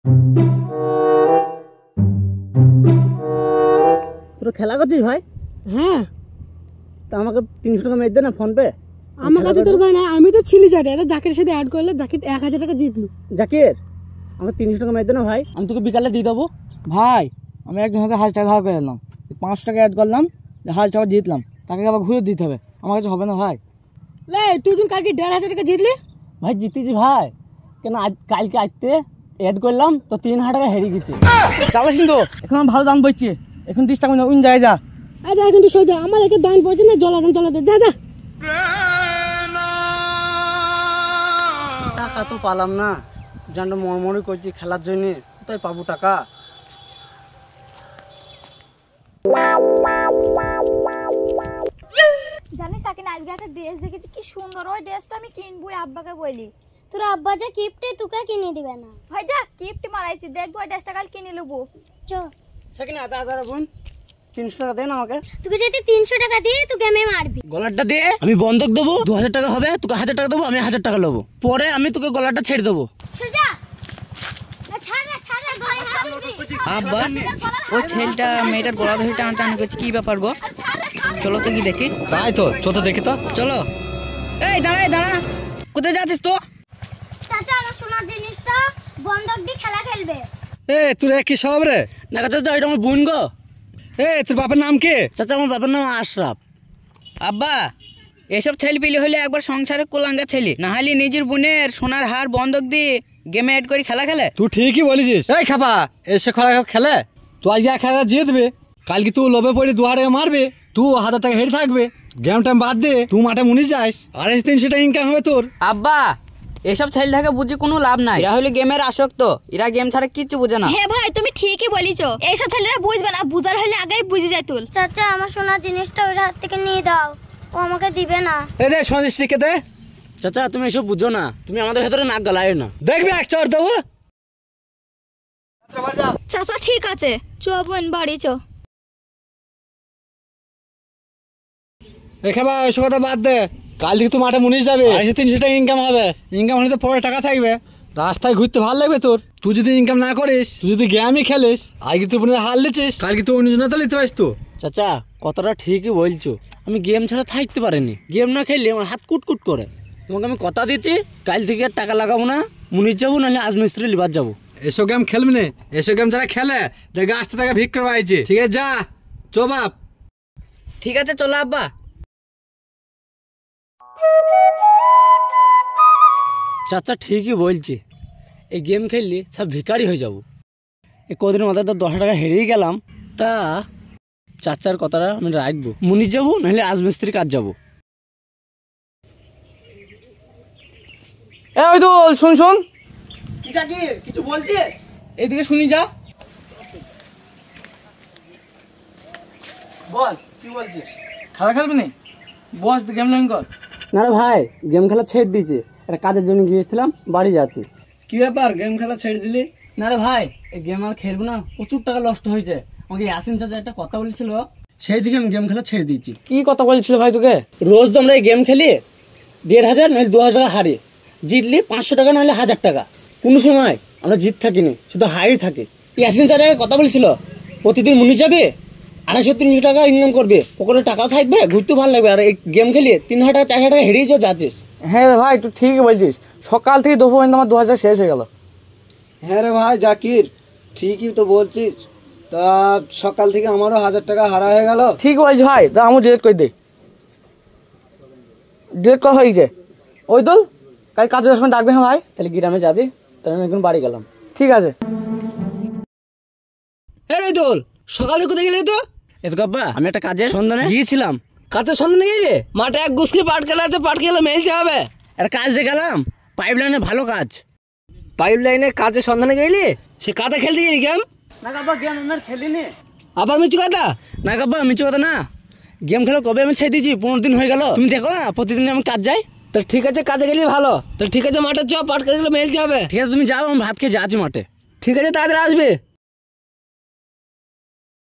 তোরা খেলা করছিস ভাই? হ্যাঁ। তা আমাকে 300 টাকা মেরে দে না ফোন পে। আমার কাছে তোর ভাই না, আমি তো ছিলি যাতে জাকির সাথে অ্যাড করলে জাকির 1000 টাকা জিতলু। জাকির আমাকে 300 টাকা মেরে দে না ভাই, আমি তোকে বিকালে দিয়ে দেবো। ভাই আমি একজন হাতে 1000 টাকা ধার করে এলাম, 500 টাকা অ্যাড করলাম, 1000 টাকা জিতলাম, তাকে আবার ঘুরে দিতে হবে, আমার কাছে হবে না ভাই। লে তুই দিন কালকে 1500 টাকা জিতলি। ভাই জিতেছি ভাই, কেন আজ কালকে আসতে অ্যাড করলাম তো 3000 টাকা হেরে গেছি। চালাস কিন্তু এখন আমার ভালো দাম বইছে, এখন 30 টাকা উইন যায় যা। আরে এখন তুই সোজা আমার একটা দান পড়ছে না, জ্বলা দে যা যা। টাকা তো পালাম না, জানটা মরমরি করছি খেলার জন্য, কোথায় পাবো টাকা? জানিস সাকিন আজকে একটা ড্রেস দেখেছি, কি সুন্দর। ওই ড্রেসটা আমি কিনবো, আব্বাকে বলি। তোর আব্বা যে গিফটে তোকে কিনে দিবে না। হয় যা গিফট মারাইছি, দেখবো ওই ড্রেসটা কাল কিনে নেবো। চ সেখানে আধা হাজার বোন 300 টাকা দে না আমাকে। তোকে যদি 300 টাকা দিয়ে তোকে আমি মারবি। গলারটা দে, আমি বন্ধক দেবো, 2000 টাকা হবে, তোকে 1000 টাকা দেবো, আমি 1000 টাকা নেবো, পরে আমি তোকে গলারটা ছেড়ে দেবো। সেটা ছাড় ধরে আব্বা ওই ছেলেটা মেয়েটার গলা ধরে টানাটানি করছে, কি ব্যাপার গো? চলো তো কি দেখি। তাই তো, চলো দেখি তো। চলো। এই দাঁড়া, কোথায় যাচ্ছিস তো? চাচা আমার সোনার জিনিসটা বন্ধক দিয়ে খেলা খেলবে। এ তোরা কি সব রে? না চাচা এটা আমার বোন গো। এ তোর বাপের নাম কি? চাচা আমার বাবার নাম আশরাফ। আব্বা এসব ছেলে পিলি হলে একবার সংসারে কোলাঙ্গা ছেলে, না হলে নিজের বোনের সোনার হার বন্ধক দিয়ে গেমে অ্যাড করে খেলা খেলে। তুই ঠিকই বলেছিস। এই খাপা এসে খেলে তুই আজকে 1000 টাকা জিতবে, কালকে তুই লোভে পড়ে 2000 টাকা মারবে, তুই 1000 টাকা হেরে থাকবে, গেম টাইম বাদ দে, তুই মাঠে মুনিস যাস, 250-300 টাকা ইনকাম হবে তোর। আব্বা এসব ছেলে থেকে বুঝি কোনো লাভ নাই, এরা হলে গেমের আসক্ত, এরা গেম ছাড়া কিচ্ছু বোঝে না। হ্যাঁ ভাই তুমি ঠিকই বলিছো, এইসব ছেলেরা বুঝবে না, বুঝার হলে আগেই বুঝে যায়। তুল চাচা আমার সোনার জিনিসটা ওর হাত থেকে নিয়ে দাও, ও আমাকে দিবে না। এ দে সোনার স্টিকে দে। চাচা তুমি এসব বুঝো না, তুমি আমাদের ভেতরে নাক গলায় না। দেখবি এক চড় দেবো। চাচা ঠিক আছে, চ বোন বাড়ি চ। এ খাবা ওইসব কথা বাদ দে, কালকে তুই মাঠে মুনিস যাবে, 250-300 টাকা ইনকাম হবে, ইনকাম হলে তো পরে টাকা থাকবে, রাস্তায় ঘুরতে ভালো লাগবে তোর। তুই যদি ইনকাম না করিস, তুই যদি গেমই খেলিস, আজকে তুই বোনের হার লিচিস, কালকে তুই অন্যজনে তো লিখতে পারিস তো। চাচা কথাটা ঠিকই বলছো, আমি গেম ছাড়া থাকতে পারিনি, গেম না খেললে আমার হাত কুটকুট করে। তোমাকে আমি কথা দিচ্ছি কাল থেকে আর টাকা লাগাবো না, মুনিশ যাবো নাহলে আজ মিস্ত্রি লিবার যাবো। এসব গেম খেলবি না, এসব গেম যারা খেলে দেখ আসতে টাকা ভিক করে পাইছে। ঠিক আছে যা চো বাপ। ঠিক আছে চলো আব্বা। চাচা ঠিকই বলছে, এই গেম খেললে সব ভিখারি হয়ে যাবো। এই কদিনের মাথায় তো 10 টাকা হেরেই গেলাম, তা চাচার কথাটা আমি রাখবো, মুনিশ যাবো নাহলে আজ মিস্ত্রি কাজ যাবো। এ ওই দোল শুন কিছু বলছিস? এইদিকে শুনি যা। বল কি বলছিস? খেলা খেলবি নি? বস গেম লাইন কর। না রে ভাই, গেম খেলা ছেড়ে দিয়েছে, একটা কাজের জন্য গিয়েছিলাম, বাড়ি যাচ্ছি। কি ব্যাপার গেম খেলা ছেড়ে দিলি? না রে ভাই, এই গেম আর খেলবো না, প্রচুর টাকা নষ্ট হয়েছে। আমাকে ইয়াসিন চাচা একটা কথা বলেছিল, সেই দিকে আমি গেম খেলা ছেড়ে দিয়েছি। কি কথা বলছিল ভাই তোকে? রোজ তো আমরা এই গেম খেলি 1500 নাহলে 2000 টাকা হারি, জিতলি 500 টাকা নাহলে 1000 টাকা, কোনো সময় আমরা জিত থাকিনি, শুধু হারি থাকে। ইয়াসিন চাচা কথা বলেছিল প্রতিদিন মুনিশ যাবে, 250-300 টাকা ইনকাম করবে, পকেটে টাকা থাকবে, ঘুরতে ভালো লাগবে, আর এই গেম খেলিয়ে 3000 টাকা 4000 টাকা হেরেই যাচ্ছিস। হ্যাঁ রে ভাই তুই ঠিকই বলছিস, সকাল থেকে দুপুর পর্যন্ত আমার 2000 শেষ হয়ে গেল। হ্যাঁ রে ভাই জাকির, ঠিকই তো বলছিস, তা সকাল থেকে আমারও 1000 টাকা হারা হয়ে গেল। ঠিক বলছিস ভাই, তা আমি ডিলেট করে দিই। ডিলেট করা হয়ে গেছে। ওই দোল কাল কাজে যখন ডাকবে। হ্যাঁ ভাই তাহলে গ্রামে যাবি, তাহলে আমি এখন বাড়ি গেলাম। ঠিক আছে। এই দোল সকালে কোথায় গেলি তো? এত কাব্বা আমি একটা কাজের সন্ধানে গিয়েছিলাম। কাজের সন্ধানে গেলে? মাঠে এক গুছকি পাট কেলা আছে, পাট কেলা মেলতে হবে। একটা কাজ দিয়ে গেলাম, পাইপ লাইনে ভালো কাজ। পাইপ লাইনে কাজের সন্ধানে গেলি? সে কাটা খেলতে গেলি গেম? না কাব্বা গেম আমি আর খেলিনি। আবার মিচু কাটা? না কাব্বা মিচু কথা না, গেম খেলা কবে আমি ছেড়ে দিয়েছি, 15 দিন হয়ে গেল। তুমি দেখো না প্রতিদিন আমি কাজ যাই। তা ঠিক আছে কাজে গেলি ভালো, তা ঠিক আছে মাঠে চ, পাট কেলা মেলতে হবে। ঠিক আছে তুমি যাও, আমি ভাত খেয়ে যাচ্ছি মাঠে। ঠিক আছে তাড়াতাড়ি আসবে।